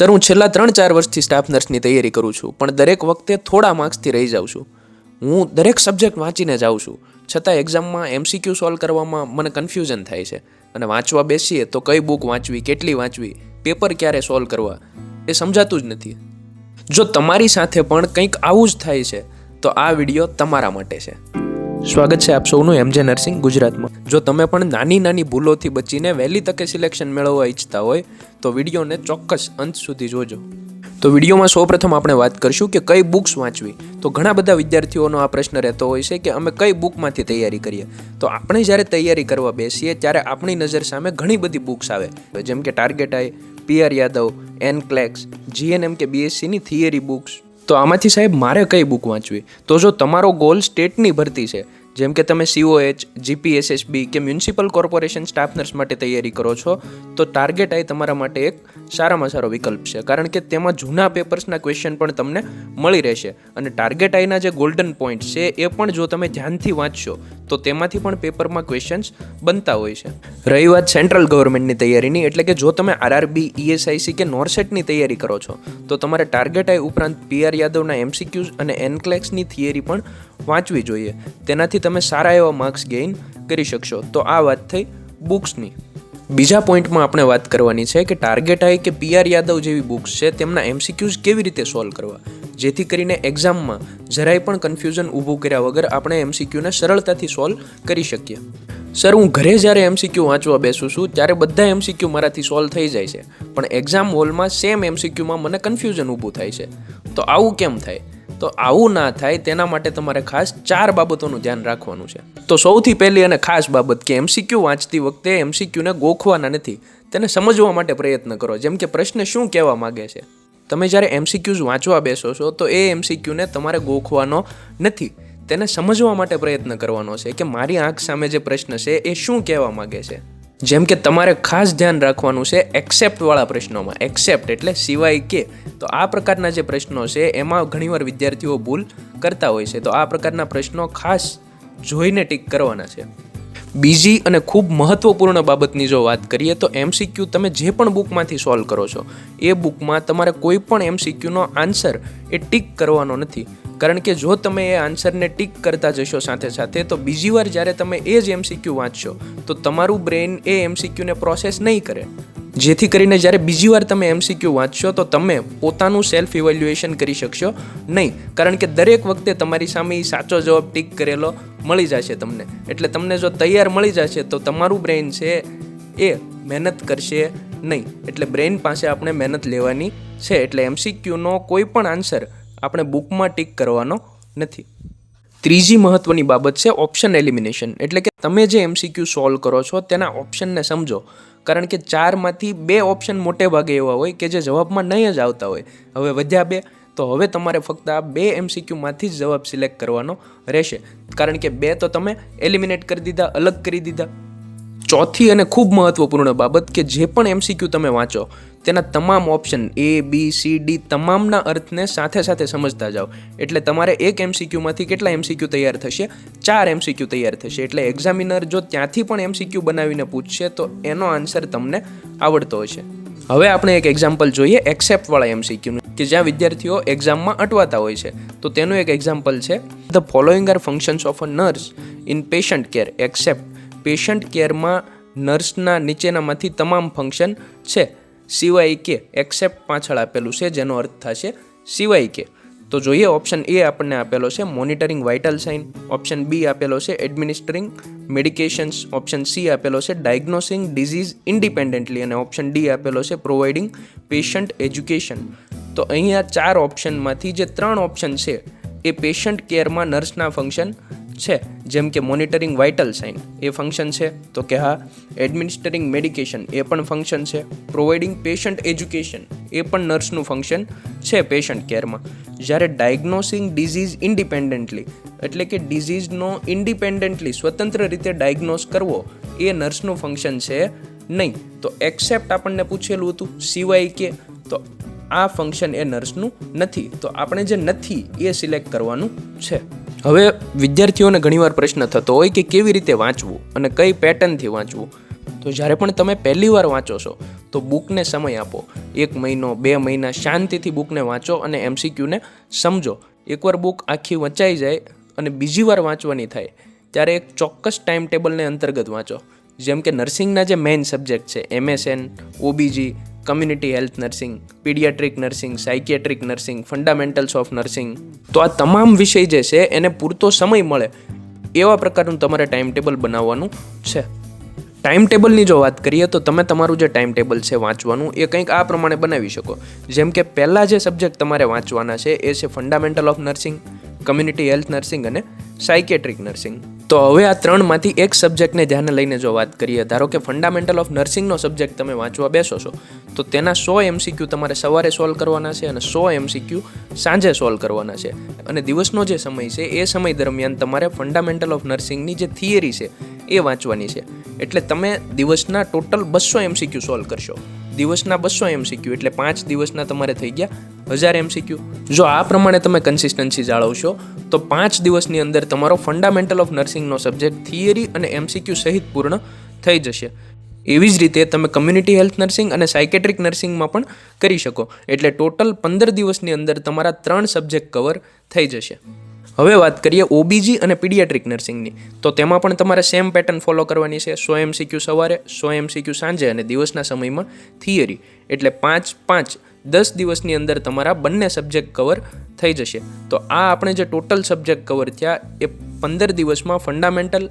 Sir, હું છેલ્લા 3-4 વર્ષથી સ્ટાફ નર્સની તૈયારી કરું છું, પણ દરેક વખતે થોડા માર્ક્સથી રહી જાઉં છું. હું દરેક સબ્જેક્ટ વાંચીને જાઉં છું, છતાં એક્ઝામમાં MCQ સોલ્વ કરવામાં મને કન્ફ્યુઝન થાય છે. અને વાંચવા બેસીએ તો કઈ બુક વાંચવી, કેટલી વાંચવી, પેપર ક્યારે સોલ્વ કરવા, એ સમજાતું જ નથી. જો તમારી સાથે પણ કંઈક આવું જ થાય છે તો આ વિડીયો તમારા માટે છે. સ્વાગત છે આપ સૌનું MJ નર્સિંગ ગુજરાતમાં. જો તમે પણ નાની ભૂલોથી બચીને વહેલી તકે સિલેક્શન મેળવવા ઈચ્છતા હોય તો વિડીયોને ચોક્કસ અંત સુધી જોજો. તો વિડીયોમાં સૌપ્રથમ આપણે વાત કરીશું કે કઈ બુક્સ વાંચવી. તો ઘણા બધા વિદ્યાર્થીઓનો આ પ્રશ્ન રહેતો હોય છે કે અમે કઈ બુકમાંથી તૈયારી કરીએ. તો આપણે જ્યારે તૈયારી કરવા બેસીએ ત્યારે આપણી નજર સામે ઘણી બધી બુક્સ આવે, જેમ કે ટાર્ગેટ આઈ, PR યાદવ, NCLEX, GNM કે BScની થિયરી બુક્સ. તો આમાંથી સાહેબ મારે કઈ બુક વાંચવી? તો જો તમારો ગોલ સ્ટેટની ભરતી છે, જેમ કે તમે COH, GPSSB કે મ્યુનિસિપલ કોર્પોરેશન સ્ટાફ નર્સ માટે તૈયારી કરો છો, તો ટાર્ગેટ આઈ તમારા માટે એક સારામાં સારો વિકલ્પ છે, કારણ કે તેમાં જૂના પેપર્સના ક્વેશ્ચન પણ તમને મળી રહેશે. અને ટાર્ગેટ આઈના જે ગોલ્ડન પોઈન્ટ છે એ પણ જો તમે ધ્યાનથી વાંચશો તો તેમાંથી પણ પેપરમાં ક્વેશ્ચન્સ બનતા હોય છે. રહી વાત સેન્ટ્રલ ગવર્મેન્ટની તૈયારીની, એટલે કે જો તમે RRB, ESIC કે નોરસેટની તૈયારી કરો છો તો તમારે ટાર્ગેટ આઈ ઉપરાંત PR યાદવના MCQs અને NCLEXની થિયરી પણ વાંચવી જોઈએ. તેનાથી તમે સારા એવા માર્ક્સ ગેઇન કરી શકશો. તો આ વાત થઈ બુક્સની. બીજા પોઈન્ટમાં આપણે વાત કરવાની છે કે ટાર્ગેટ આઈ કે PR યાદવ જેવી બુક્સ છે તેમના MCQs કેવી રીતે સોલ્વ કરવા, જેથી કરીને એક્ઝામમાં જરાય પણ કન્ફ્યુઝન ઊભું કર્યા વગર આપણે MCQને સરળતાથી સોલ્વ કરી શકીએ. સર, હું ઘરે જ્યારે MCQ વાંચવા બેસું છું ત્યારે બધા MCQ મારાથી સોલ્વ થઈ જાય છે, પણ એક્ઝામ હોલમાં સેમ MCQમાં મને કન્ફ્યુઝન ઊભું થાય છે. તો આવું કેમ થાય? તો આવું ના થાય તેના માટે તમારે ખાસ 4 બાબતોનું ધ્યાન રાખવાનું છે. તો સૌથી પહેલી અને ખાસ બાબત કે MCQ વાંચતી વખતે MCQને ગોખવાના નથી, તેને સમજવા માટે પ્રયત્ન કરો. જેમ કે પ્રશ્ન શું કહેવા માગે છે. તમે જ્યારે MCQs વાંચવા બેસો છો તો એ MCQને તમારે ગોખવાનો નથી, તેને સમજવા માટે પ્રયત્ન કરવાનો છે કે મારી આંખ સામે જે પ્રશ્ન છે એ શું કહેવા માગે છે. જેમ કે તમારે ખાસ ધ્યાન રાખવાનું છે એક્સેપ્ટવાળા પ્રશ્નોમાં. એક્સેપ્ટ એટલે સિવાય કે. તો આ પ્રકારના જે પ્રશ્નો છે એમાં ઘણીવાર વિદ્યાર્થીઓ ભૂલ કરતા હોય છે. તો આ પ્રકારના પ્રશ્નો ખાસ જોઈને ટીક કરવાના છે. બીજી અને ખૂબ મહત્વપૂર્ણ બાબતની જો વાત કરીએ તો MCQ તમે જે પણ બુકમાંથી સોલ્વ કરો છો એ બુકમાં તમારે કોઈ પણ MCQનો આન્સર એ ટીક કરવાનો નથી, કારણ કે જો તમે એ આન્સરને ટીક કરતા જશો સાથે તો બીજી વાર જ્યારે તમે એ જ MCQ વાંચશો તો તમારું બ્રેઇન એ MCQને પ્રોસેસ નહીં કરે, જેથી કરીને જ્યારે બીજી વાર તમે MCQ વાંચશો તો તમે પોતાનું સેલ્ફ ઇવેલ્યુએશન કરી શકશો નહીં, કારણ કે દરેક વખતે તમારી સામે સાચો જવાબ ટીક કરેલો મળી જશે તમને. એટલે તમને જો તૈયાર મળી જશે તો તમારું બ્રેઇન છે એ મહેનત કરશે નહીં. એટલે બ્રેઇન પાસે આપણે મહેનત લેવાની છે. એટલે MCQનો કોઈ પણ આન્સર આપણે બુકમાં ટીક કરવાનો નથી. ત્રીજી મહત્વની બાબત છે ઓપ્શન એલિમિનેશન, એટલે કે તમે જે MCQ સોલ્વ કરો છો તેના ઓપ્શનને સમજો, કારણ કે 4માંથી 2 ઓપ્શન મોટે ભાગે એવા હોય કે જે જવાબમાં નહીં જ આવતા હોય. હવે વધ્યા 2, તો હવે તમારે ફક્ત આ 2 MCQમાંથી જ જવાબ સિલેક્ટ કરવાનો રહેશે, કારણ કે 2 તો તમે એલિમિનેટ કરી દીધા, અલગ કરી દીધા. ચોથી અને ખૂબ મહત્વપૂર્ણ બાબત કે જે પણ MCQ તમે વાંચો તેના તમામ option A, B, C, D તમામના અર્થને સાથે સમજતા જાઓ. એટલે તમારે એક MCQમાંથી કેટલા MCQ તૈયાર થશે? 4 MCQ તૈયાર થશે. એટલે એક્ઝામિનર જો ત્યાંથી પણ MCQ બનાવીને પૂછશે તો એનો આન્સર તમને આવડતો હશે. હવે આપણે એક એક્ઝામ્પલ જોઈએ એક્સેપ્ટવાળા MCQનું, કે જ્યાં વિદ્યાર્થીઓ એક્ઝામમાં અટવાતા હોય છે. તો તેનું એક એક્ઝામ્પલ છે the following are functions of a nurse in patient care except. Patient કેરમાં નર્સના નીચેનામાંથી તમામ ફંક્શન છે સિવાય કે. એક્સેપ્ટ પાછળ આપેલું છે જેનો અર્થ થશે સિવાય કે. તો જોઈએ, ઓપ્શન A આપણને આપેલો છે monitoring vital sign, option B આપેલો છે એડમિનિસ્ટરિંગ મેડિકેશન્સ, ઓપ્શન C આપેલો છે ડાયગ્નોસિંગ ડિઝીઝ ઇન્ડિપેન્ડન્ટલી અને ઓપ્શન D આપેલો છે પ્રોવાઇડિંગ પેશન્ટ એજ્યુકેશન. તો અહીંયા 4 ઓપ્શનમાંથી જે 3 ઓપ્શન છે એ પેશન્ટ કેરમાં નર્સના ફંક્શન છે, જેમ કે મોનિટરિંગ વાઇટલ સાઇન એ ફંક્શન છે તો કે હા. એડમિનિસ્ટરિંગ મેડિકેશન એ પણ ફંક્શન છે. પ્રોવાઇડિંગ પેશન્ટ એજ્યુકેશન એ પણ નર્સનું ફંક્શન છે પેશન્ટ કેરમાં. જ્યારે ડાયગ્નોસિંગ ડિઝીઝ ઇન્ડિપેન્ડન્ટલી એટલે કે ડિઝીઝનો ઇન્ડિપેન્ડન્ટલી સ્વતંત્ર રીતે ડાયગ્નોસ કરવો એ નર્સનું ફંક્શન છે નહીં. તો એક્સેપ્ટ આપણને પૂછેલું હતું સિવાય કે, તો આ ફંક્શન એ નર્સનું નથી. તો આપણે જે નથી એ સિલેક્ટ કરવાનું છે. હવે વિદ્યાર્થીઓને ઘણીવાર પ્રશ્ન થતો હોય કે કેવી રીતે વાંચવું અને કઈ પેટર્નથી વાંચવું. તો જ્યારે પણ તમે પહેલી વાર વાંચો છો તો બુકને સમય આપો, 1 મહિનો 2 મહિના શાંતિથી બુકને વાંચો અને MCQને સમજો. એકવાર બુક આખી વંચાઈ જાય અને બીજી વાર વાંચવાની થાય ત્યારે એક ચોક્કસ ટાઈમ ટેબલને અંતર્ગત વાંચો. જેમ કે નર્સિંગના જે મેઇન સબ્જેક્ટ છે MSN, OBG, community health nursing, paediatric nursing, સાયકિયાટ્રિક nursing, fundamentals of nursing, તો આ તમામ વિષય જે છે એને પૂરતો સમય મળે એવા પ્રકારનું તમારે ટાઈમ ટેબલ બનાવવાનું છે. ટાઈમ ટેબલની જો વાત કરીએ તો તમે તમારું જે ટાઈમ ટેબલ છે વાંચવાનું એ કંઈક આ પ્રમાણે બનાવી શકો. જેમ કે પહેલાં જે સબ્જેક્ટ તમારે વાંચવાના છે એ છે fundamental of nursing, community health nursing અને સાયકિયાટ્રિક નર્સિંગ. તો હવે આ ત્રણમાંથી એક સબ્જેક્ટને ધ્યાને લઈને જો વાત કરીએ, ધારો કે ફંડામેન્ટલ ઓફ નર્સિંગનો સબ્જેક્ટ તમે વાંચવા બેસો છો તો તેના 100 MCQ તમારે સવારે સોલ્વ કરવાના છે અને 100 MCQ સાંજે સોલ્વ કરવાના છે. અને દિવસનો જે સમય છે એ સમય દરમિયાન તમારે ફંડામેન્ટલ ઓફ નર્સિંગની જે થિયરી છે એ વાંચવાની છે. એટલે તમે દિવસના ટોટલ 200 MCQ સોલ્વ કરશો. દિવસના 200 MCQ એટલે 5 દિવસના તમારે થઈ ગયા 1000 MCQ. જો આ પ્રમાણે તમે કન્સિસ્ટન્સી જાળવશો તો 5 દિવસની અંદર તમારો ફંડામેન્ટલ ઓફ નર્સિંગનો સબ્જેક્ટ થિયરી અને MCQ સહિત પૂર્ણ થઈ જશે. એવી જ રીતે તમે કમ્યુનિટી હેલ્થ નર્સિંગ અને સાયકેટ્રિક નર્સિંગમાં પણ કરી શકો. એટલે ટોટલ 15 દિવસની અંદર તમારા 3 સબ્જેક્ટ કવર થઈ જશે. હવે વાત કરીએ OBG અને પીડિયાટ્રિક નર્સિંગની, તો તેમાં પણ તમારે સેમ પેટર્ન ફોલો કરવાની છે. 100 MCQ સવારે, 100 MCQ સાંજે અને દિવસના સમયમાં થિયરી. એટલે 5-5 10 દિવસની અંદર તમારા બંને સબ્જેક્ટ કવર થઈ જશે. તો આ આપણે જે ટોટલ સબ્જેક્ટ કવર થયા એ 15 દિવસમાં ફંડામેન્ટલ,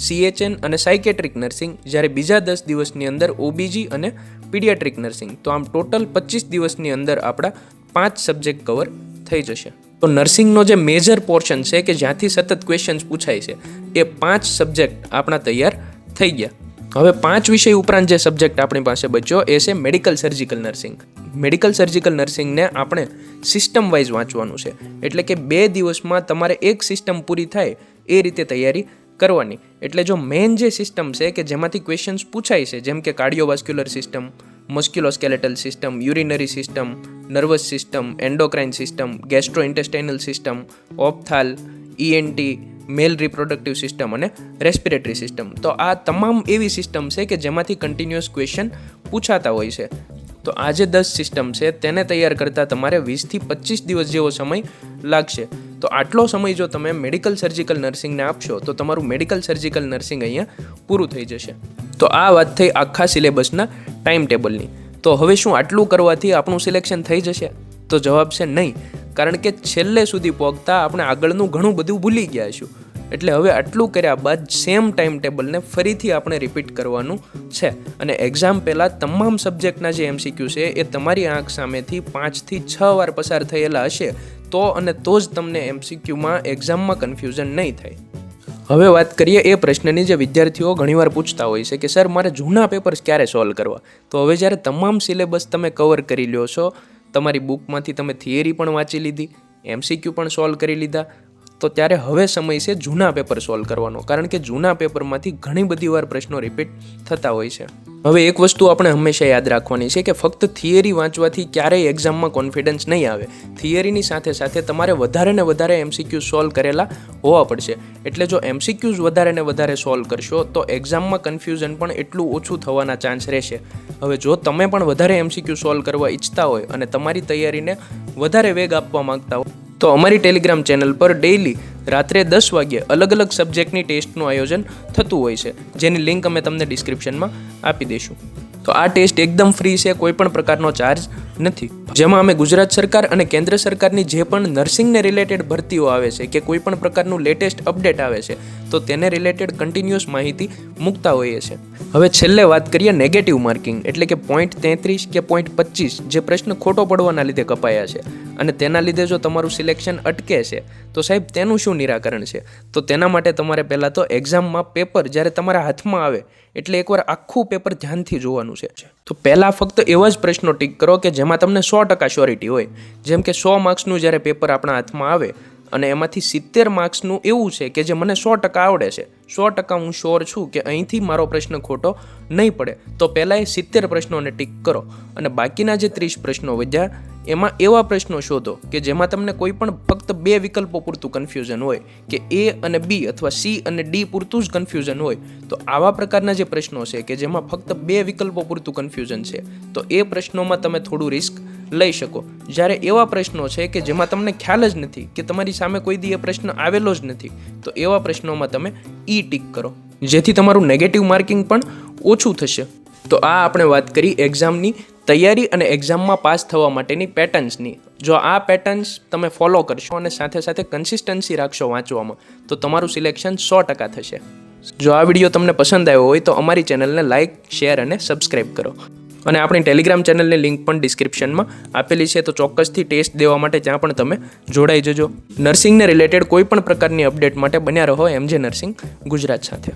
CHN અને સાયકેટ્રિક નર્સિંગ, જ્યારે બીજા 10 દિવસની અંદર OBG અને પીડિયાટ્રિક નર્સિંગ. તો આમ ટોટલ 25 દિવસની અંદર આપણા 5 સબ્જેક્ટ કવર થઈ જશે. તો નર્સિંગનો જે મેજર પોર્શન છે કે જ્યાંથી સતત ક્વેશ્ચન્સ પૂછાય છે એ 5 સબ્જેક્ટ આપણા તૈયાર થઈ ગયા. હવે 5 વિષય ઉપરાંત જે સબ્જેક્ટ આપણી પાસે બચ્યો એ છે medical surgical nursing. Medical surgical નર્સિંગને આપણે સિસ્ટમ વાઇઝ વાંચવાનું છે. એટલે કે 2 દિવસમાં તમારે એક સિસ્ટમ પૂરી થાય એ રીતે તૈયારી કરવાની. એટલે જો મેઇન જે સિસ્ટમ છે કે જેમાંથી ક્વેશ્ચન્સ પૂછાય છે, જેમ કે cardiovascular system, musculoskeletal system, urinary system, nervous system, endocrine system, gastrointestinal system, ophthal, ENT, male reproductive system અને રેસ્પિરેટરી સિસ્ટમ. તો આ તમામ એવી સિસ્ટમ છે કે જેમાંથી કન્ટિન્યુઅસ ક્વેશ્ચન પૂછાતા હોય છે. તો આ જે 10 સિસ્ટમ છે તેને તૈયાર કરતાં તમારે 20 થી 25 દિવસ જેવો સમય લાગશે. તો આટલો સમય જો તમે મેડિકલ સર્જિકલ નર્સિંગને આપશો તો તમારું મેડિકલ સર્જિકલ નર્સિંગ અહીંયા પૂરું થઈ જશે. તો આ વાત થઈ આખા સિલેબસના ટાઈમ ટેબલની. તો હવે શું આટલું કરવાથી આપણું સિલેક્શન થઈ જશે? તો જવાબ છે નહીં. કારણ કે છેલ્લે સુધી પહોંચતા આપણે આગળનું ઘણું બધું ભૂલી ગયા છું. એટલે હવે આટલું કર્યા બાદ સેમ ટાઈમ ટેબલને ફરીથી આપણે રિપીટ કરવાનું છે. અને એક્ઝામ પહેલાં તમામ સબ્જેક્ટના જે MCQ છે એ તમારી આંખ સામેથી 5 થી 6 વાર પસાર થયેલા હશે તો જ તમને MCQમાં એક્ઝામમાં કન્ફ્યુઝન નહીં થાય. હવે વાત કરીએ એ પ્રશ્નની જે વિદ્યાર્થીઓ ઘણીવાર પૂછતા હોય છે કે સર મારે જૂના પેપર્સ ક્યારે સોલ્વ કરવા? તો હવે જ્યારે તમામ સિલેબસ તમે કવર કરી લ્યો છો, તમારી બુકમાંથી તમે થિયરી પણ વાંચી લીધી, MCQ પણ સોલ્વ કરી લીધા, તો ત્યારે હવે સમય છે જૂના પેપર સોલ્વ કરવાનો. કારણ કે જૂના પેપરમાંથી ઘણી બધી વાર પ્રશ્નો રિપીટ થતા હોય છે. હવે એક વસ્તુ આપણે હંમેશા યાદ રાખવાની છે કે ફક્ત થિયરી વાંચવાથી ક્યારેય એક્ઝામમાં કોન્ફિડન્સ નહીં આવે. થિયરીની સાથે સાથે તમારે વધારે ને વધારે MCQ સોલ્વ કરેલા હોવા પડશે. એટલે જો MCQs વધારે ને વધારે સોલ્વ કરશો તો એક્ઝામમાં કન્ફ્યુઝન પણ એટલું ઓછું થવાના ચાન્સ રહેશે. હવે જો તમે પણ વધારે MCQ સોલ્વ કરવા ઈચ્છતા હોય અને તમારી તૈયારીને વધારે વેગ આપવા માંગતા હો તો અમારી ટેલિગ્રામ ચેનલ પર ડેઇલી રાત્રે 10 વાગ્યે અલગ અલગ સબ્જેક્ટની ટેસ્ટનું આયોજન થતું હોય છે, જેની લિંક અમે તમને ડિસ્ક્રિપ્શનમાં આપી દઈશું. તો આ ટેસ્ટ એકદમ ફ્રી છે, કોઈ પણ પ્રકારનો ચાર્જ નથી. જેમાં અમે ગુજરાત સરકાર અને કેન્દ્ર સરકારની જે પણ નર્સિંગને રિલેટેડ ભરતીઓ આવે છે કે કોઈ પણ પ્રકારનું લેટેસ્ટ અપડેટ આવે છે તો તેને રિલેટેડ કન્ટિન્યુઅસ માહિતી મૂકતા હોઈએ છીએ. હવે છેલ્લે વાત કરીએ નેગેટિવ માર્કિંગ, એટલે કે 0.33 કે 0.25 જે પ્રશ્ન ખોટો પડવાના લીધે કપાયા છે અને તેના લીધે જો તમારું સિલેક્શન અટકે છે તો સાહેબ તેનું શું નિરાકરણ છે? તો તેના માટે તમારે પહેલાં તો એક્ઝામમાં પેપર જ્યારે તમારા હાથમાં આવે એટલે એકવાર આખું પેપર ધ્યાનથી જોવાનું છે. તો પહેલાં ફક્ત એવા જ પ્રશ્નો ટીક કરો કે જેમાં તમને 100% શ્યોરિટી હોય. જેમ કે 100 માર્ક્સનું જ્યારે પેપર આપણા હાથમાં આવે અને એમાંથી 70 માર્ક્સનું એવું છે કે જે મને 100% આવડે છે, 100% હું શ્યોર છું કે અહીંથી મારો પ્રશ્ન ખોટો નહીં પડે, તો પહેલાં એ 70 પ્રશ્નોને ટીક કરો અને બાકીના જે 30 પ્રશ્નો વધ્યા એમાં એવા પ્રશ્નો શોધો કે જેમાં તમને કોઈ પણ ફક્ત 2 વિકલ્પો પૂરતું કન્ફ્યુઝન હોય કે A અને B અથવા C અને D પૂરતું જ કન્ફ્યુઝન હોય. તો આવા પ્રકારના જે પ્રશ્નો છે કે જેમાં ફક્ત 2 વિકલ્પો પૂરતું કન્ફ્યુઝન છે, તો એ પ્રશ્નોમાં તમે થોડું રિસ્ક લઈ શકો. જ્યારે એવા પ્રશ્નો છે કે જેમાં તમને ખ્યાલ જ નથી કે તમારી સામે કોઈ દી એ પ્રશ્ન આવેલો જ નથી, તો એવા પ્રશ્નોમાં તમે E ટીક કરો, જેથી તમારું નેગેટિવ માર્કિંગ પણ ઓછું થશે. તો આ આપણે વાત કરી એક્ઝામની તૈયારી અને એક્ઝામમાં પાસ થવા માટેની પેટર્ન્સની. જો આ પેટર્ન્સ તમે ફોલો કરશો અને સાથે સાથે કન્સિસ્ટન્સી રાખશો વાંચવામાં, તો તમારું સિલેક્શન 100% થશે. જો આ વિડીયો તમને પસંદ આવ્યો હોય તો અમારી ચેનલને લાઇક, શેર અને સબસ્ક્રાઈબ કરો. અને આપણી ટેલિગ્રામ ચેનલની લિંક પણ ડિસ્ક્રિપ્શનમાં આપેલી છે, તો ચોક્કસથી ટેસ્ટ દેવા માટે ત્યાં પણ તમે જોડાઈ જજો. નર્સિંગને રિલેટેડ કોઈ પણ પ્રકારની અપડેટ માટે બન્યા રહો MJ નર્સિંગ ગુજરાત સાથે.